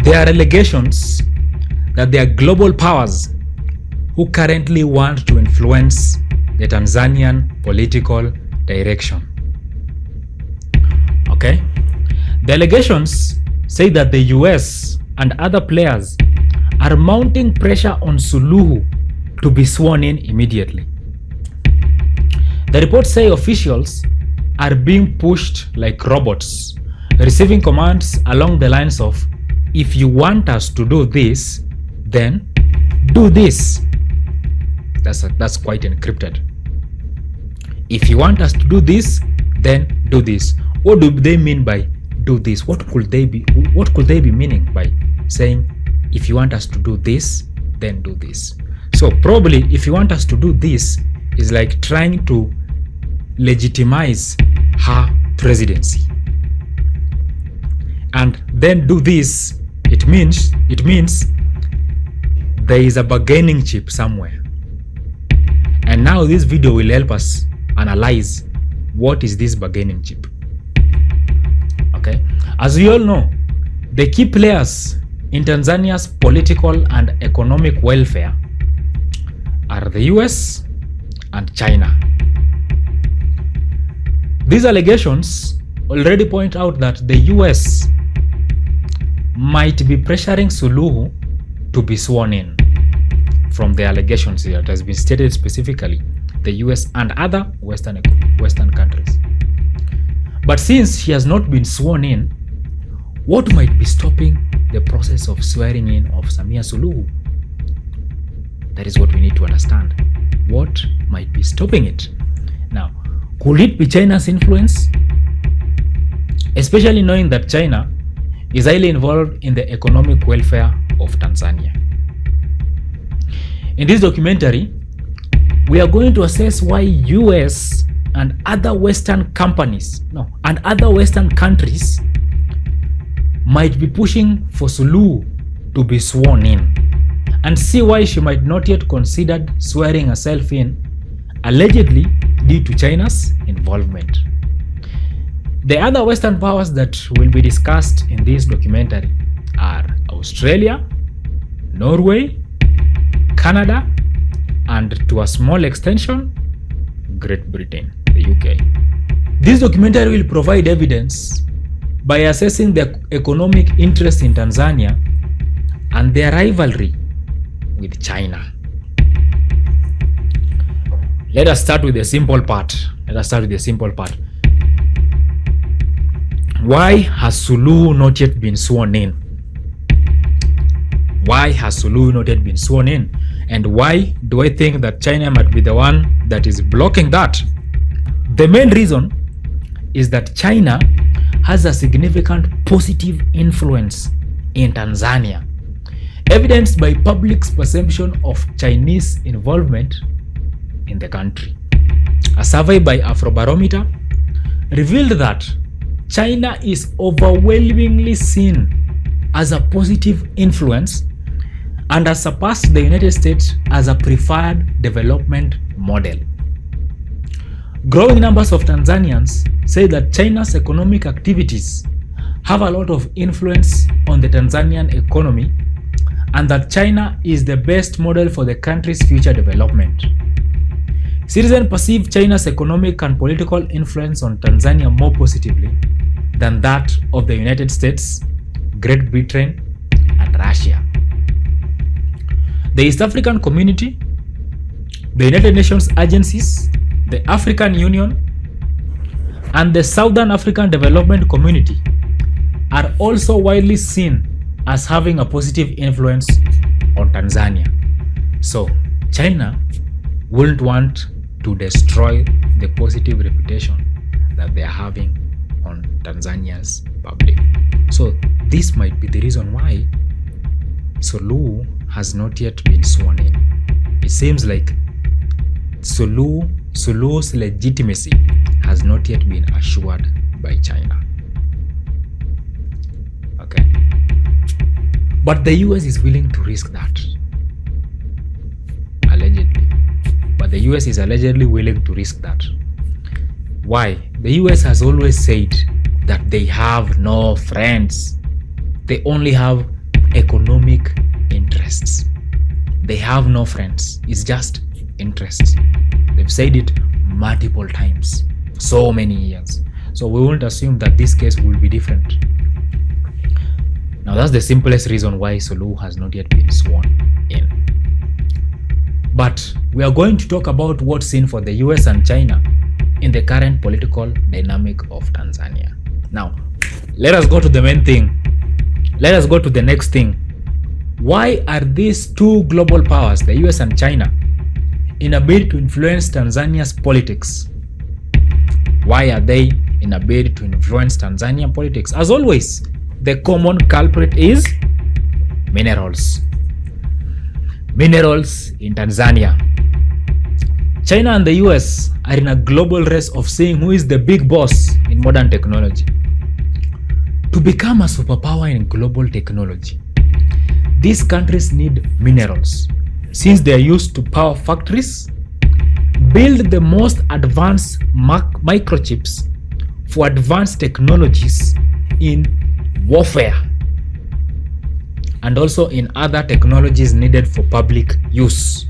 There are allegations that there are global powers who currently want to influence the Tanzanian political direction. Okay? The allegations say that the US and other players are mounting pressure on Suluhu to be sworn in immediately. The reports say officials are being pushed like robots, receiving commands along the lines of, if you want us to do this, then do this. That's quite encrypted. If you want us to do this, then do this. What do they mean by do this? What could they be meaning by saying, if you want us to do this, then do this? So probably if you want us to do this is like trying to legitimize her presidency. And then do this, it means there is a bargaining chip somewhere. And now this video will help us analyze what is this bargaining chip. Okay, as we all know, the key players in Tanzania's political and economic welfare are the US and China. These allegations already point out that the US might be pressuring Suluhu to be sworn in. From the allegations here, it has been stated specifically the US and other Western countries. But since she has not been sworn in, what might be stopping the process of swearing in of Samia Suluhu? That is what we need to understand. What might be stopping it? Now, could it be China's influence? Especially knowing that China is highly involved in the economic welfare of Tanzania. In this documentary, we are going to assess why US and other Western countries might be pushing for Suluhu to be sworn in, and see why she might not yet considered swearing herself in, allegedly due to China's involvement. The other Western powers that will be discussed in this documentary are Australia, Norway, Canada, and to a small extension, Great Britain, the UK. This documentary will provide evidence by assessing the economic interest in Tanzania and their rivalry with China. Let us start with the simple part. Why has Suluhu not yet been sworn in? And why do I think that China might be the one that is blocking that? The main reason is that China has a significant positive influence in Tanzania, evidenced by public's perception of Chinese involvement in the country. A survey by Afrobarometer revealed that China is overwhelmingly seen as a positive influence and has surpassed the United States as a preferred development model. Growing numbers of Tanzanians say that China's economic activities have a lot of influence on the Tanzanian economy and that China is the best model for the country's future development. Citizens perceive China's economic and political influence on Tanzania more positively than that of the United States, Great Britain, and Russia. The East African Community, the United Nations agencies, the African Union, and the Southern African Development Community are also widely seen as having a positive influence on Tanzania. So, China wouldn't want to destroy the positive reputation that they are having on Tanzania's public. So, this might be the reason why Suluhu has not yet been sworn in. It seems like Suluhu's legitimacy has not yet been assured by China. Okay. But the US is willing to risk that. Allegedly. But the US is allegedly willing to risk that. Why? The US has always said that they have no friends. They only have economic interests. They have no friends. It's just interests. They've said it multiple times, so many years. So we won't assume that this case will be different. Now that's the simplest reason why Suluhu has not yet been sworn in. But we are going to talk about what's in for the US and China in the current political dynamic of Tanzania. Now, let us go to the main thing. Let us go to the next thing. Why are these two global powers, the US and China, in a bid to influence Tanzania's politics? Why are they in a bid to influence Tanzanian politics? As always, the common culprit is minerals. Minerals in Tanzania. China and the US are in a global race of seeing who is the big boss in modern technology. To become a superpower in global technology, these countries need minerals, since they are used to power factories, build the most advanced microchips for advanced technologies in warfare, and also in other technologies needed for public use.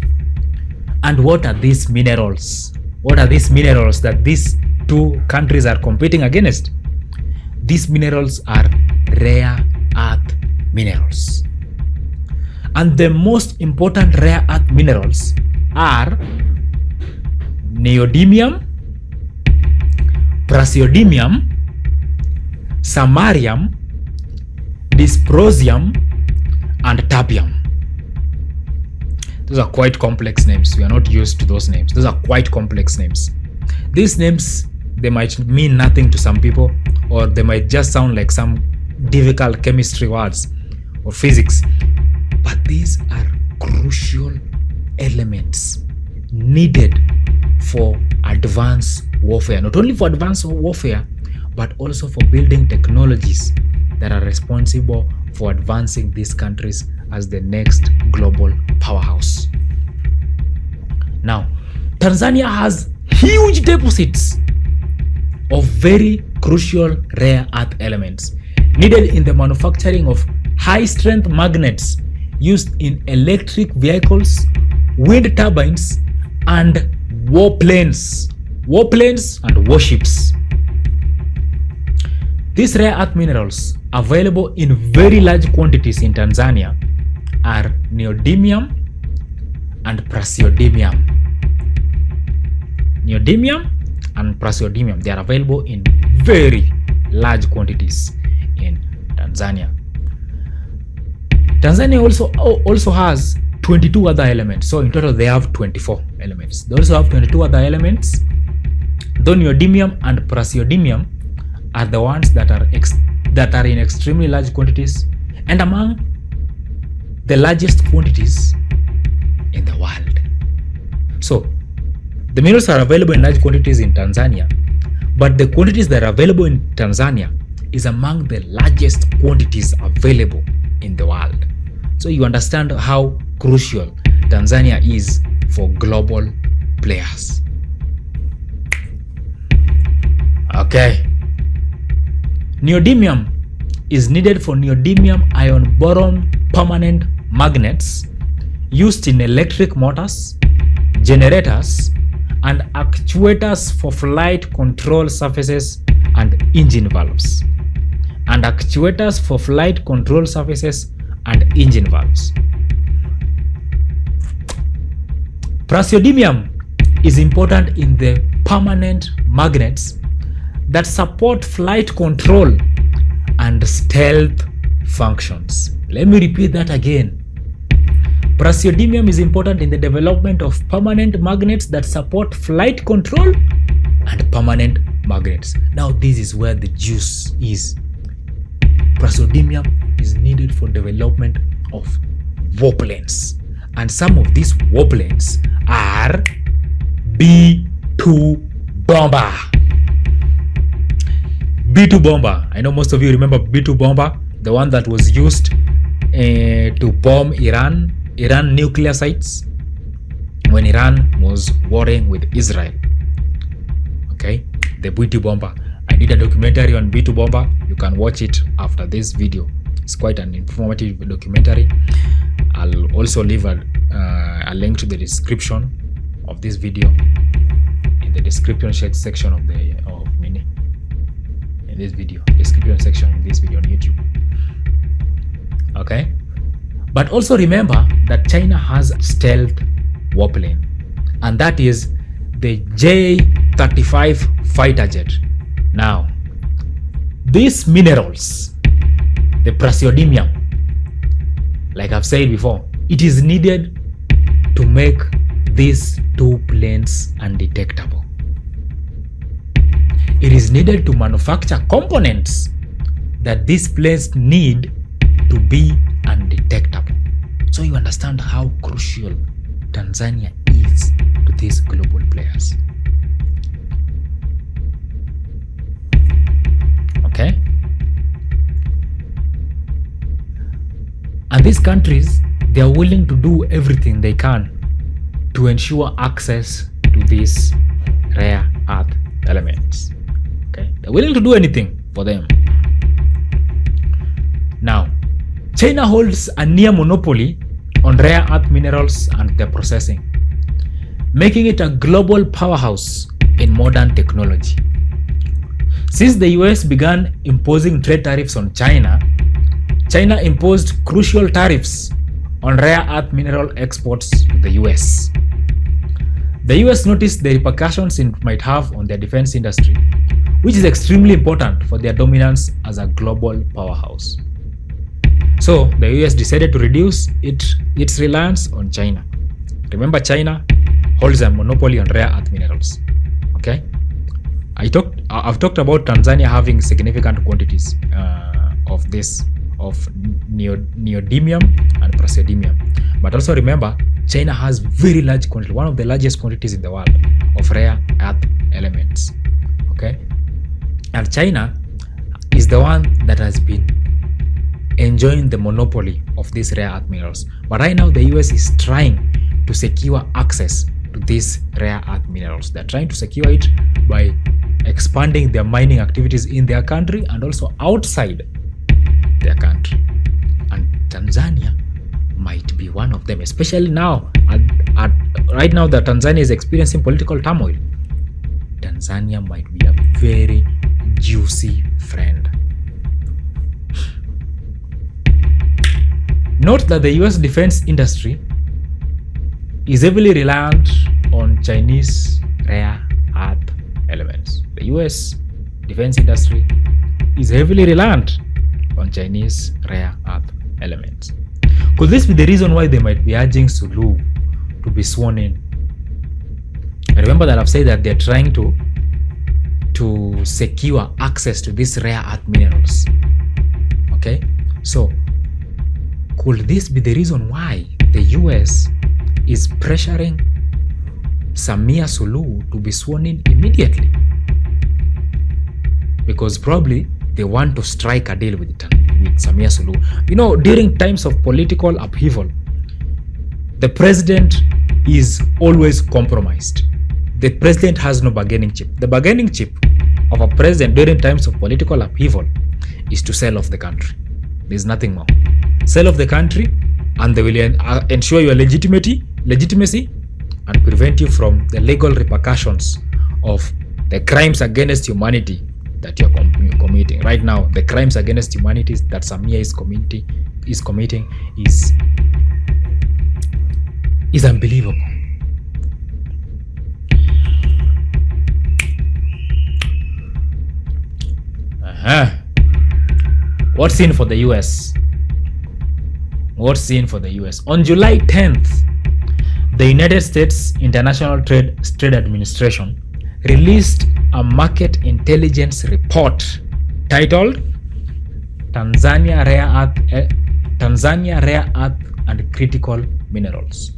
And what are these minerals? What are these minerals that these two countries are competing against? These minerals are rare earth minerals. And the most important rare earth minerals are neodymium, praseodymium, samarium, dysprosium, and terbium. Those are quite complex names. We are not used to those names. Those are quite complex names. These names, they might mean nothing to some people, or they might just sound like some difficult chemistry words or physics. But these are crucial elements needed for advanced warfare. Not only for advanced warfare, but also for building technologies that are responsible for advancing these countries as the next global powerhouse. Now, Tanzania has huge deposits of very crucial rare earth elements needed in the manufacturing of high-strength magnets used in electric vehicles, wind turbines, and warplanes and warships. These rare earth minerals available in very large quantities in Tanzania are neodymium and praseodymium. Neodymium and praseodymium, they are available in very large quantities in Tanzania. Tanzania also has 22 other elements. So in total they have 24 elements. They also have 22 other elements. Though neodymium and praseodymium are the ones that are in extremely large quantities and among the largest quantities in the world. So the minerals are available in large quantities in Tanzania, but the quantities that are available in Tanzania is among the largest quantities available in the world. So you understand how crucial Tanzania is for global players. Okay. Neodymium is needed for neodymium ion boron permanent magnets used in electric motors, generators, and actuators for flight control surfaces and engine valves. Praseodymium is important in the permanent magnets that support flight control and stealth functions. Let me repeat that again. Praseodymium is important in the development of permanent magnets that support flight control and permanent magnets. Now this is where the juice is. Praseodymium is needed for development of warplanes. And some of these warplanes are B-2 bomber. B-2 bomber. I know most of you remember B-2 bomber, the one that was used to bomb Iran nuclear sites when Iran was warring with Israel. Okay, the B-2 bomber. I did a documentary on B-2 bomber. You can watch it after this video. It's quite an informative documentary. I'll also leave a link to the description of this video in the description section of this video on YouTube. Okay, but also remember that China has stealth warplane, and that is the J-35 fighter jet. Now, these minerals, the praseodymium, like I've said before, it is needed to make these two planes undetectable. It is needed to manufacture components that these planes need to be undetectable. So you understand how crucial Tanzania is to these global players. Okay? And these countries, they are willing to do everything they can to ensure access to these rare earth elements. Okay? They're willing to do anything for them. Now, China holds a near monopoly on rare earth minerals and their processing, making it a global powerhouse in modern technology. Since the US began imposing trade tariffs on China, China imposed crucial tariffs on rare earth mineral exports to the US. The US noticed the repercussions it might have on their defense industry, which is extremely important for their dominance as a global powerhouse. So the US decided to reduce its reliance on China. Remember, China holds a monopoly on rare earth minerals. Okay, I've talked about Tanzania having significant quantities of neodymium and praseodymium, but also remember, China has very large quantity, one of the largest quantities in the world of rare earth elements. Okay, and China is the one that has been enjoying the monopoly of these rare earth minerals. But right now, the US is trying to secure access to these rare earth minerals. They're trying to secure it by expanding their mining activities in their country and also outside their country. And Tanzania might be one of them, especially now. Right now that Tanzania is experiencing political turmoil, Tanzania might be a very juicy friend. Note that the US defense industry is heavily reliant on Chinese rare earth elements. The US defense industry is heavily reliant on Chinese rare earth elements. Could this be the reason why they might be urging Suluhu to be sworn in? Remember that I've said that they're trying to secure access to these rare earth minerals. Okay, so could this be the reason why the US is pressuring Samia Suluhu to be sworn in immediately? Because probably they want to strike a deal with Samia Suluhu. You know, during times of political upheaval, the president is always compromised. The president has no bargaining chip. The bargaining chip of a president during times of political upheaval is to sell off the country. There's nothing more. Sell off the country, and they will ensure your legitimacy and prevent you from the legal repercussions of the crimes against humanity that you're committing. Right now, the crimes against humanity that Samia is committing is unbelievable. What's in for the US? What's in for the US? On July 10th, the United States International Trade Administration released a market intelligence report titled Tanzania Rare Earth and Critical Minerals.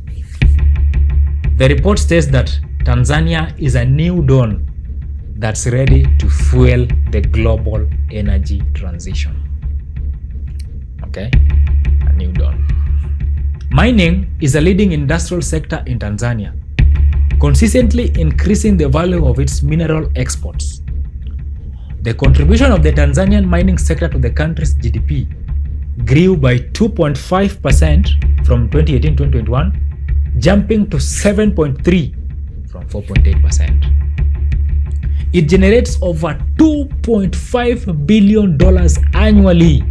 The report states that Tanzania is a new dawn that's ready to fuel the global energy transition. Okay? A new dawn. Mining is a leading industrial sector in Tanzania, consistently increasing the value of its mineral exports. The contribution of the Tanzanian mining sector to the country's GDP grew by 2.5% from 2018 to 2021, jumping to 7.3 from 4.8%. It generates over $2.5 billion annually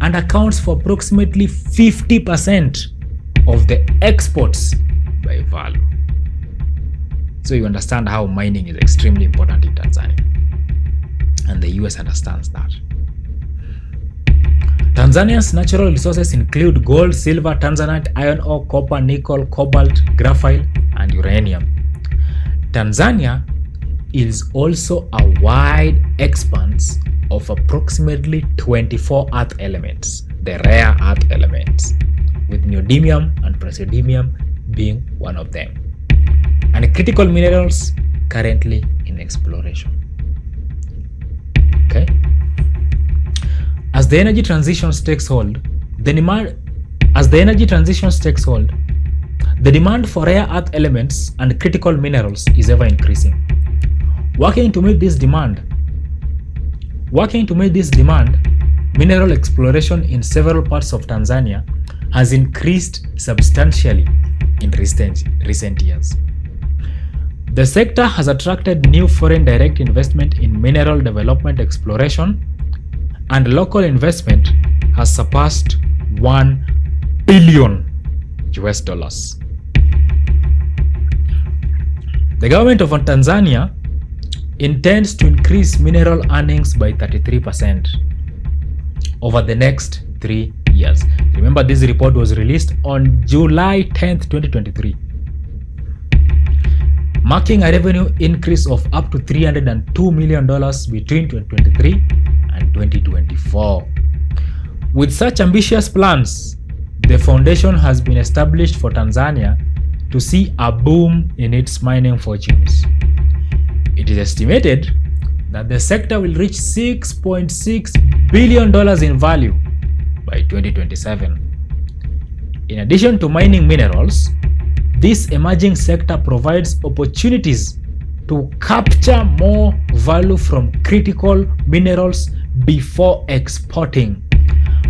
and accounts for approximately 50% of the exports by value. So you understand how mining is extremely important in Tanzania, and the US understands that. Tanzania's natural resources include gold, silver, tanzanite, iron ore, copper, nickel, cobalt, graphite, and uranium. Tanzania is also a wide expanse of approximately 24 earth elements, the rare earth elements, with neodymium and praseodymium being one of them, and critical minerals currently in exploration. Okay? As the energy transition takes hold, the demand for rare earth elements and critical minerals is ever increasing. Working to meet this demand, mineral exploration in several parts of Tanzania has increased substantially in recent years. The sector has attracted new foreign direct investment in mineral development exploration, and local investment has surpassed $1 billion. The government of Tanzania intends to increase mineral earnings by 33% over the next 3 years. Remember, this report was released on July 10th, 2023, marking a revenue increase of up to $302 million between 2023 and 2024. With such ambitious plans, the foundation has been established for Tanzania to see a boom in its mining fortunes. It is estimated that the sector will reach $6.6 billion in value by 2027. In addition to mining minerals, this emerging sector provides opportunities to capture more value from critical minerals before exporting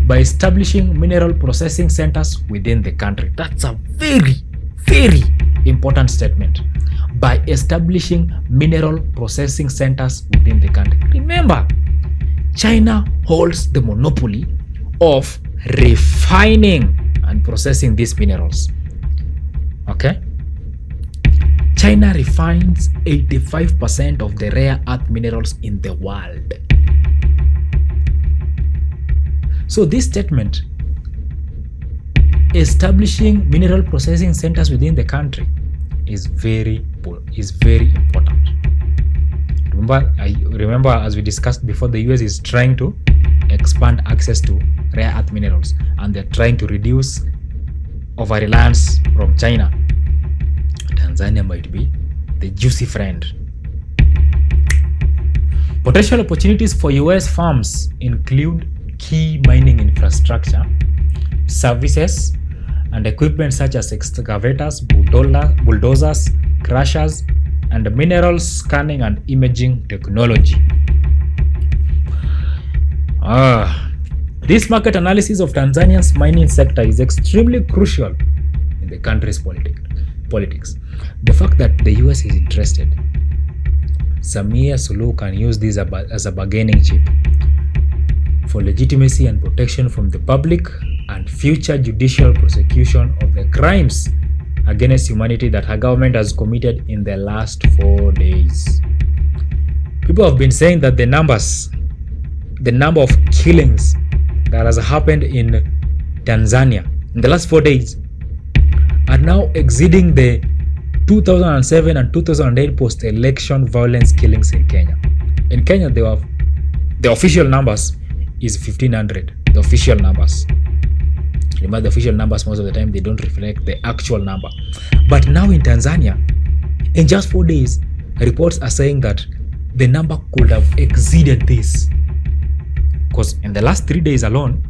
by establishing mineral processing centers within the country. That's a very, very important statement. By establishing mineral processing centers within the country. Remember, China holds the monopoly of refining and processing these minerals. Okay? China refines 85% of the rare earth minerals in the world. So this statement, establishing mineral processing centers within the country, is very important. Remember, as we discussed before, the US is trying to expand access to rare earth minerals, and they're trying to reduce over-reliance from China. Tanzania might be the juicy friend. Potential opportunities for US firms include key mining infrastructure, services, and equipment such as excavators, bulldozers, crushers, and mineral scanning and imaging technology. This market analysis of Tanzania's mining sector is extremely crucial in the country's politics. The fact that the US is interested, Samia Suluhu can use this as a bargaining chip for legitimacy and protection from the public and future judicial prosecution of the crimes against humanity that her government has committed in the last 4 days. People have been saying that the number of killings that has happened in Tanzania in the last 4 days are now exceeding the 2007 and 2008 post-election violence killings in Kenya. In Kenya, the official numbers is 1,500. The official numbers. Remember, the official numbers most of the time they don't reflect the actual number. But now in Tanzania, in just 4 days, reports are saying that the number could have exceeded this. Because in the last 3 days alone,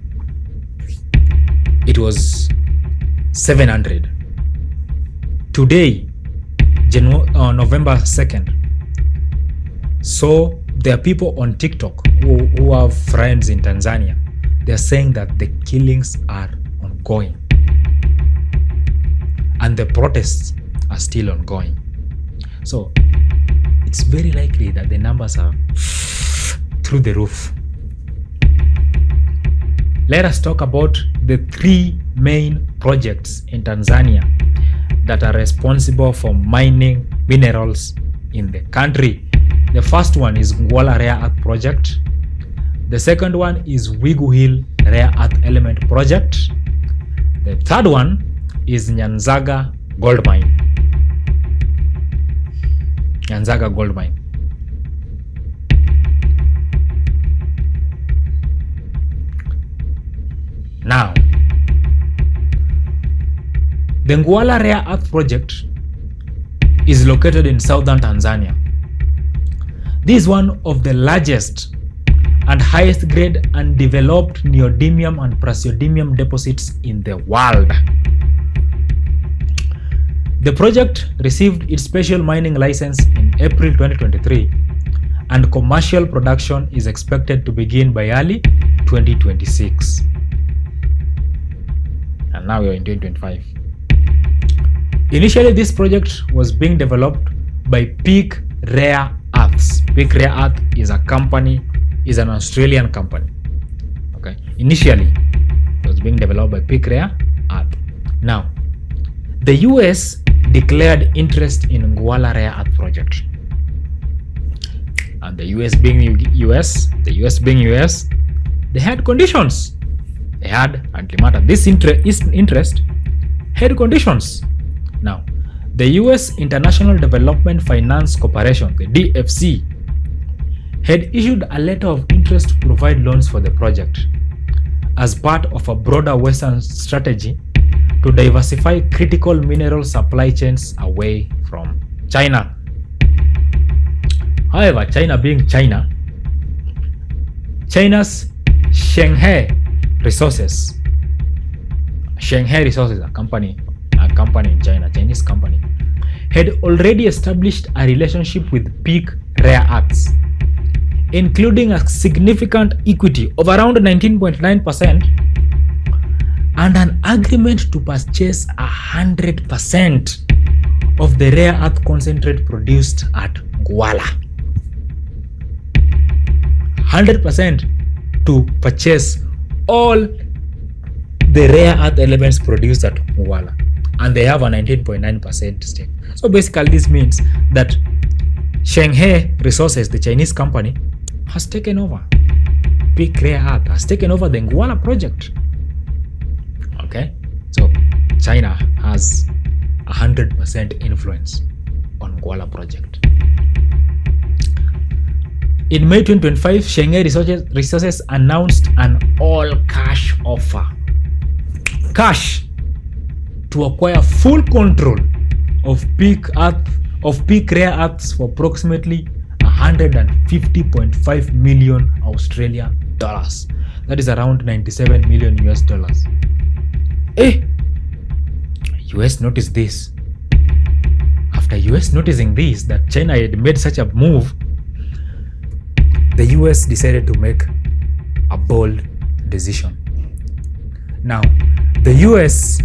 it was 700. Today, November 2nd. So there are people on TikTok who have friends in Tanzania. they're saying that the killings are ongoing and the protests are still ongoing. So it's very likely that the numbers are through the roof. Let us talk about the 3 main projects in Tanzania that are responsible for mining minerals in the country. The first one is Ngwala Rare Earth Project. The second one is Wigu Hill Rare Earth Element Project. The third one is Nyanzaga Gold Mine. Nyanzaga Gold Mine. Now, the Ngwala Rare Earth Project is located in southern Tanzania. This is one of the largest and highest grade undeveloped neodymium and praseodymium deposits in the world. The project received its special mining license in April 2023, and commercial production is expected to begin by early 2026. And now we are in 2025. Initially, this project was being developed by Peak Rare Earths. Peak Rare Earth is an Australian company. Okay. Initially, it was being developed by Peak Rare Earth. Now, the US declared interest in Ngwala Rare Earth project. And the US being US, they had conditions. They had, and this interest had conditions. Now, the US International Development Finance Corporation, the DFC, had issued a letter of interest to provide loans for the project as part of a broader Western strategy to diversify critical mineral supply chains away from China. However, China being China, China's Shanghai Resources, a company in China, Chinese company, had already established a relationship with Peak Rare Earths, including a significant equity of around 19.9% and an agreement to purchase 100% of the rare earth concentrate produced at Ngwala. 100% to purchase all the rare earth elements produced at Ngwala, and they have a 19.9% stake. So basically this means that Shanghai Resources, the Chinese company, has taken over. Peak Rare Earth has taken over the Ngwala project. Okay, so China has 100% influence on Ngwala project. In May 2025, Shanghai Resources announced an all-cash offer. Cash to acquire full control of Peak Rare Earths for approximately 150.5 million Australian dollars. That is around 97 million US dollars. US noticed this. After US noticing this, that China had made such a move, the US decided to make a bold decision. Now, the US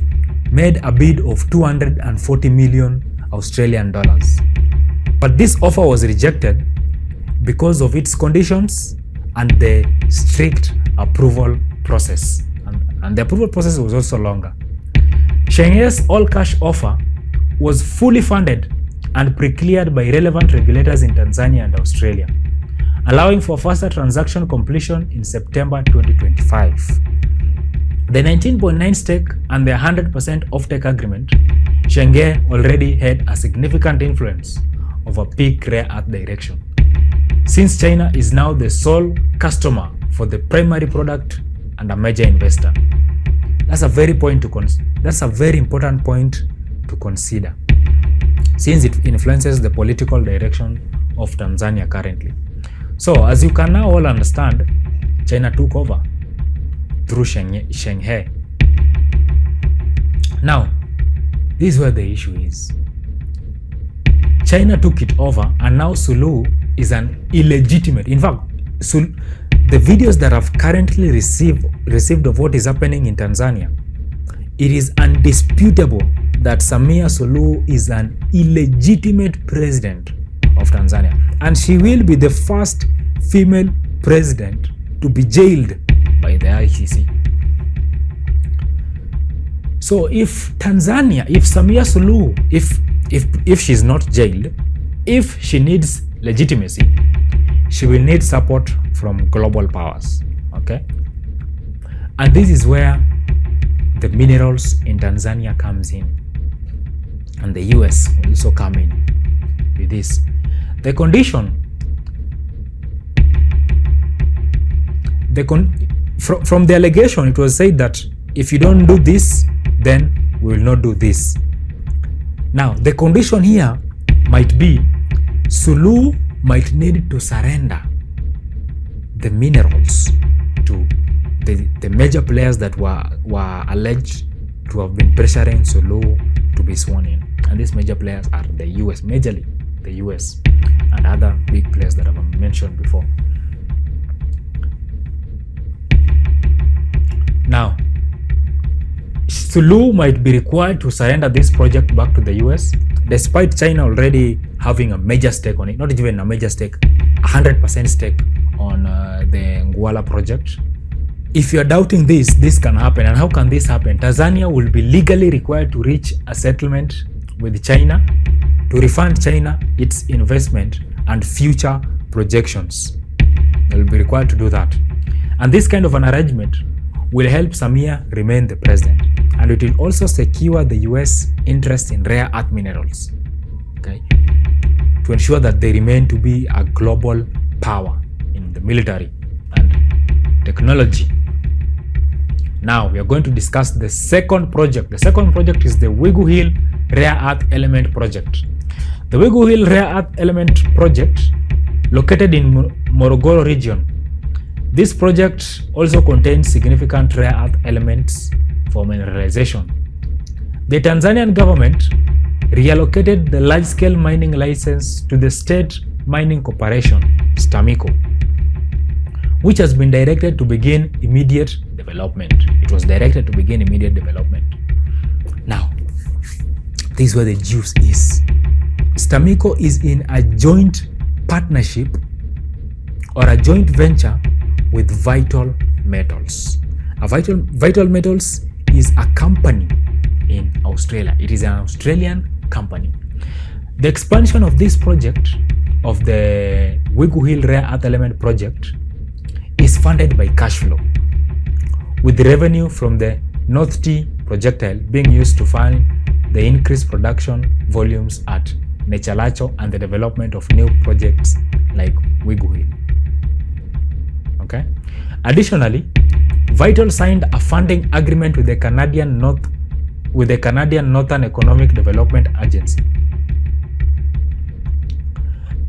made a bid of 240 million Australian dollars. But this offer was rejected because of its conditions and the strict approval process. And the approval process was also longer. Shanghai's all-cash offer was fully funded and pre-cleared by relevant regulators in Tanzania and Australia, allowing for faster transaction completion in September 2025. The 19.9% stake and the 100% offtake agreement, Shanghai already had a significant influence over Peak Rare Earth direction, since China is now the sole customer for the primary product and a major investor. That's a very important point to consider, since it influences the political direction of Tanzania currently. So, as you can now all understand, China took over through Shanghai. Now, this is where the issue is. China took it over, and now Suluhu is an illegitimate. In fact, the videos that have currently received of what is happening in Tanzania, it is undisputable that Samia Suluhu is an illegitimate president of Tanzania, and she will be the first female president to be jailed by the ICC. So if Samia Suluhu, if she's not jailed, if she needs legitimacy, she will need support from global powers, okay? And this is where the minerals in Tanzania comes in, and the US will also come in with this. The condition, from the allegation, it was said that if you don't do this, then we will not do this. Now, the condition here might be Suluhu might need to surrender the minerals to the major players that were alleged to have been pressuring Suluhu to be sworn in. And these major players are the US, majorly the US, and other big players that I've mentioned before. Now, Suluhu might be required to surrender this project back to the US, despite China already having a major stake on it, not even a major stake, 100% stake on the Ngwala project. If you're doubting this can happen. And how can this happen? Tanzania will be legally required to reach a settlement with China to refund China its investment and future projections. They will be required to do that. And this kind of an arrangement will help Samia remain the president. And it will also secure the US interest in rare earth minerals, okay, to ensure that they remain to be a global power in the military and technology. Now we are going to discuss the second project. The second project is the Wigu Hill Rare Earth Element Project. The Wigu Hill Rare Earth Element Project, located in Morogoro region. This project also contains significant rare earth elements for mineralization. The Tanzanian government reallocated the large-scale mining license to the State Mining Corporation, STAMICO, which has been directed to begin immediate development. It was directed to begin immediate development. Now, this is where the juice is. STAMICO is in a joint partnership or a joint venture with Vital Metals. Vital Metals is a company in Australia. It is an Australian company. The expansion of this project, of the Wigu Hill Rare Earth Element Project, is funded by cash flow, with the revenue from the North T projectile being used to fund the increased production volumes at Nechalacho and the development of new projects like Wigu Hill. Okay. Additionally, Vital signed a funding agreement with the Canadian Northern Economic Development Agency.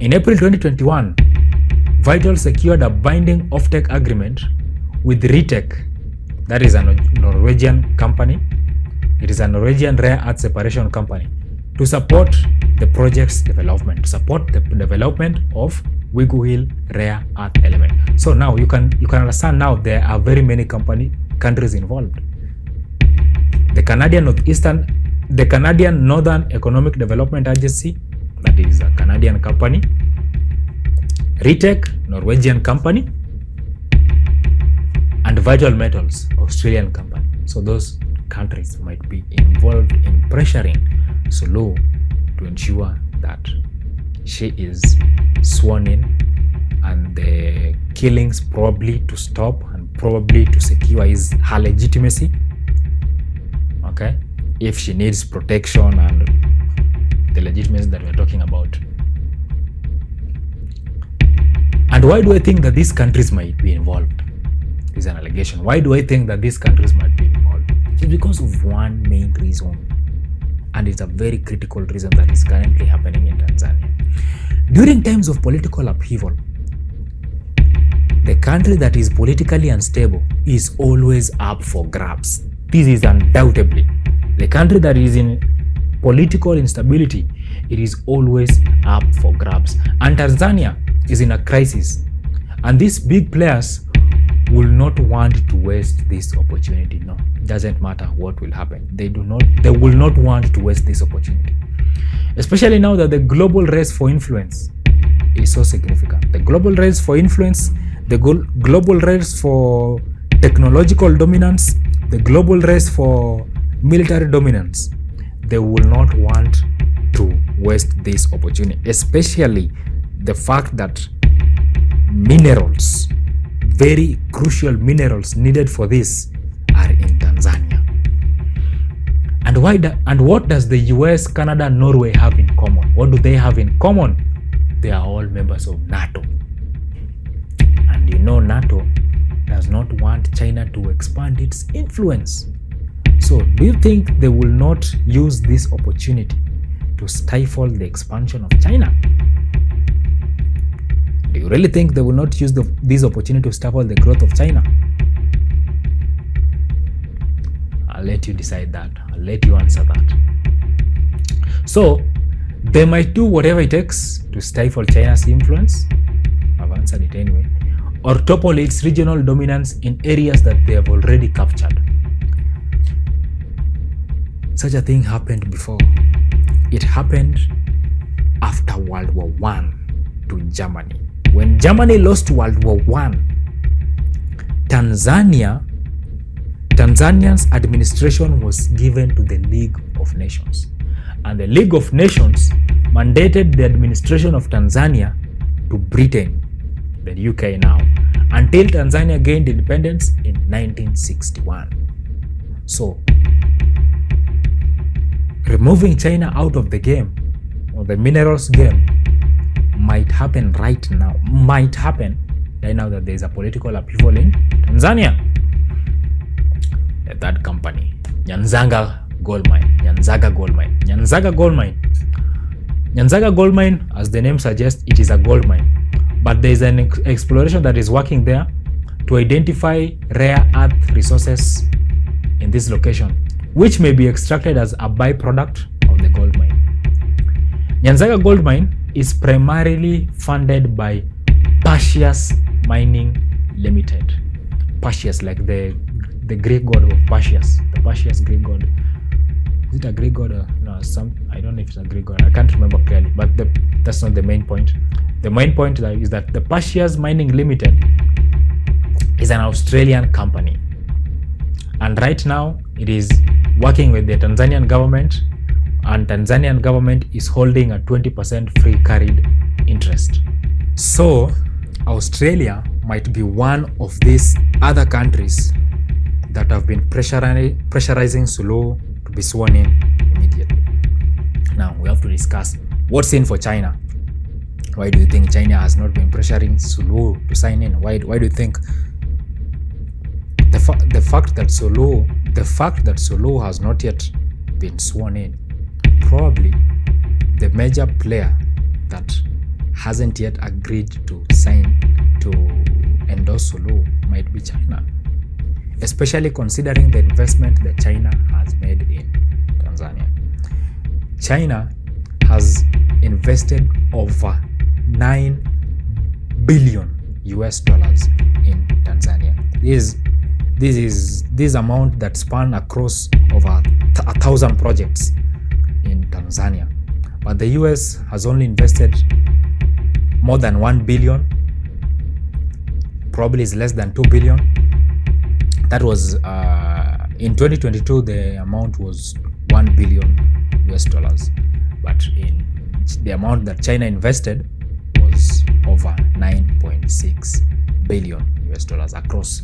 In April 2021, Vital secured a binding offtake agreement with Ritec, that is a Norwegian company. It is a Norwegian rare earth separation company, to support the project's development, to support the development of Wigu Hill Rare Earth Element. So now you can understand now there are very many countries involved. The Canadian Northern Economic Development Agency, that is a Canadian company. Ritec, Norwegian company, and Vital Metals, Australian company. So those countries might be involved in pressuring Suluhu to ensure that she is sworn in and the killings probably to stop and probably to secure her legitimacy. Okay, if she needs protection and the legitimacy that we're talking about. And why do I think that these countries might be involved? Is an allegation. Why do I think that these countries might be involved? It's because of one main reason, and it's a very critical reason that is currently happening in Tanzania. During times of political upheaval, the country that is politically unstable is always up for grabs. This is undoubtedly. The country that is in political instability, it is always up for grabs. And Tanzania is in a crisis. And these big players will not want to waste this opportunity. No, it doesn't matter what will happen. They will not want to waste this opportunity. Especially now that the global race for influence is so significant. The global race for influence, the global race for technological dominance, the global race for military dominance, they will not want to waste this opportunity, especially the fact that minerals, very crucial minerals needed for this, are in Tanzania. And what does the US, Canada, Norway have in common? What do they have in common? They are all members of NATO. And you know NATO does not want China to expand its influence. So do you think they will not use this opportunity to stifle the expansion of China? Do you really think they will not use this opportunity to stifle the growth of China? I'll let you decide that. I'll let you answer that. So they might do whatever it takes to stifle China's influence. I've answered it anyway. Or topple its regional dominance in areas that they have already captured. Such a thing happened before. It happened after World War I to Germany. When Germany lost World War I, Tanzania's administration was given to the League of Nations. And the League of Nations mandated the administration of Tanzania to Britain, the UK now, until Tanzania gained independence in 1961. So, removing China out of the game, or the minerals game, might happen right now that there is a political upheaval in Tanzania. That company, Nyanzaga Gold Mine, as the name suggests, it is a gold mine. But there is an exploration that is working there to identify rare earth resources in this location, which may be extracted as a byproduct of the gold mine. Nyanzaga Gold Mine is primarily funded by Perseus Mining Limited. Perseus, like the Greek god of Perseus, the Perseus Greek god. Is it a Greek god or no? I don't know if it's a Greek god. I can't remember clearly, but that's not the main point. The main point is that the Perseus Mining Limited is an Australian company, and right now it is working with the Tanzanian government, and Tanzanian government is holding a 20% free carried interest. So Australia might be one of these other countries that have been pressurizing Suluhu to be sworn in immediately. Now we have to discuss what's in for China. Why do you think China has not been pressuring Suluhu to sign in? Why do you think the fact that Suluhu has not yet been sworn in? Probably the major player that hasn't yet agreed to endorse Suluhu might be China, especially considering the investment that China has made in Tanzania. China has invested over $9 billion in Tanzania. This amount that span across over 1,000 projects in Tanzania. But the US has only invested more than $1 billion, probably is less than $2 billion. That was in 2022, the amount was $1 billion, but in the amount that China invested was over $9.6 billion across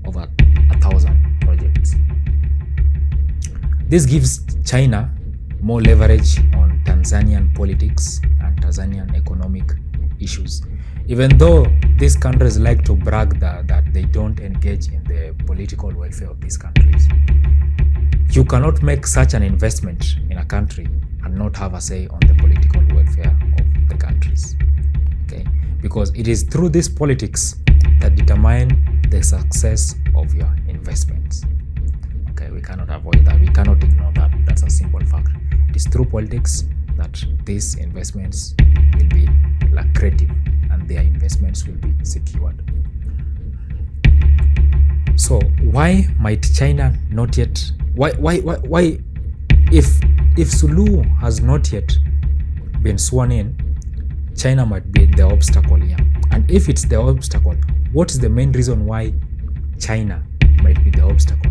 over 1,000 projects. This gives China more leverage on Tanzanian politics and Tanzanian economic issues. Even though these countries like to brag that they don't engage in the political welfare of these countries, you cannot make such an investment in a country and not have a say on the political welfare of the countries. Okay? Because it is through these politics that determine the success of your investments. Okay, we cannot avoid that. We cannot ignore that. That's a simple fact. It is through politics that these investments will be lucrative and their investments will be secured. So why might China not yet, why if Suluhu has not yet been sworn in, China might be the obstacle here. And if it's the obstacle, what is the main reason why China might be the obstacle?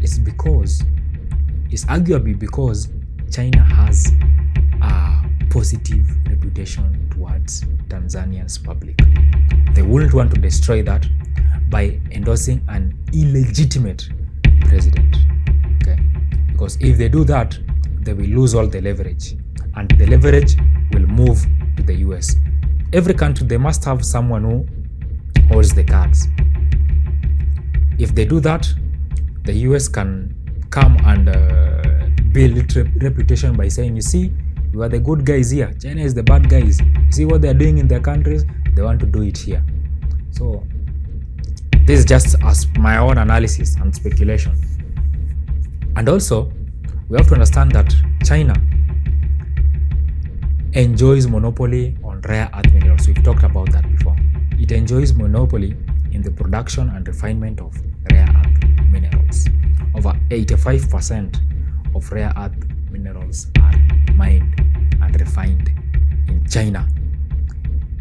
It's arguably because China has a positive reputation towards Tanzania's public. They wouldn't want to destroy that by endorsing an illegitimate president. Okay? Because if they do that, they will lose all the leverage, and the leverage will move to the US. Every country, they must have someone who holds the cards. If they do that, the US can come and build its reputation by saying, you see, we are the good guys here, China is the bad guys. You see what they are doing in their countries, they want to do it here. So this is just as my own analysis and speculation. And also, we have to understand that China enjoys monopoly on rare earth minerals. We've talked about that before. It enjoys monopoly in the production and refinement of rare earth minerals. Over 85% of rare earth minerals are mined and refined in China.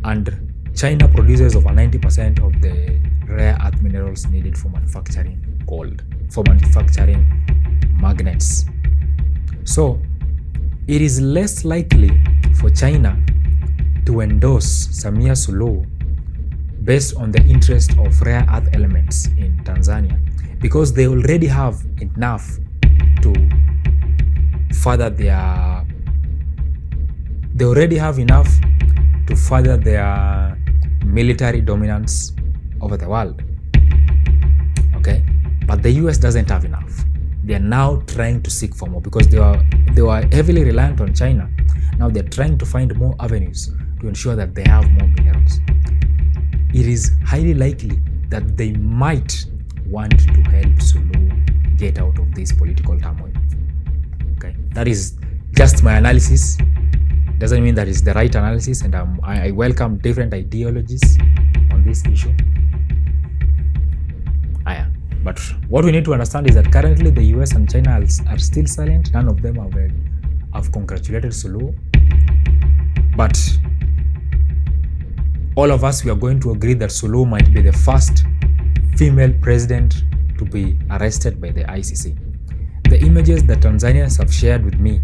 And China produces over 90% of the rare earth minerals needed for manufacturing gold, for manufacturing magnets. So it is less likely for China to endorse Samia Suluhu based on the interest of rare earth elements in Tanzania, because they already have enough to further their military dominance over the world. Okay? But the US doesn't have enough. They are now trying to seek for more because they were heavily reliant on China. Now they're trying to find more avenues to ensure that they have more minerals. It is highly likely that they might want to help Suluhu get out of this political turmoil. Okay, that is just my analysis. Doesn't mean that it's the right analysis, and I welcome different ideologies on this issue. But what we need to understand is that currently the US and China are still silent. None of them have congratulated Suluhu. But all of us, we are going to agree that Suluhu might be the first female president to be arrested by the ICC. The images that Tanzanians have shared with me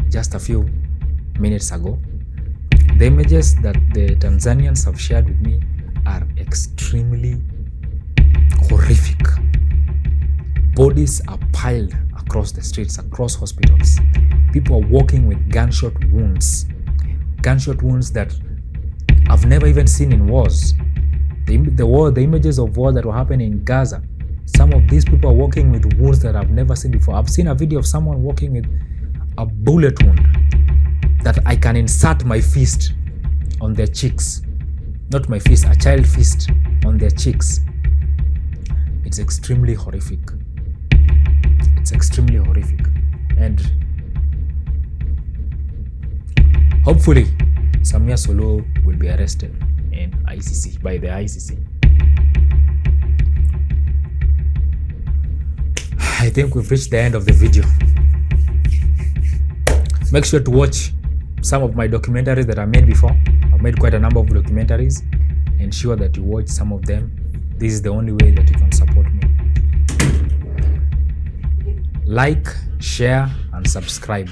just a few minutes ago, the images that the Tanzanians have shared with me are extremely horrific. Bodies are piled across the streets, across hospitals. People are walking with gunshot wounds that I've never even seen in wars. The images of war that were happening in Gaza, some of these people are walking with wounds that I've never seen before. I've seen a video of someone walking with a bullet wound that I can insert my fist on their cheeks. Not my fist, a child fist on their cheeks. It's extremely horrific. It's extremely horrific. And hopefully Samia Suluhu will be arrested by the ICC. I think we've reached the end of the video. Make sure to watch some of my documentaries that I made before. I've made quite a number of documentaries. Ensure that you watch some of them. This is the only way that you can support me. Like, share, and subscribe.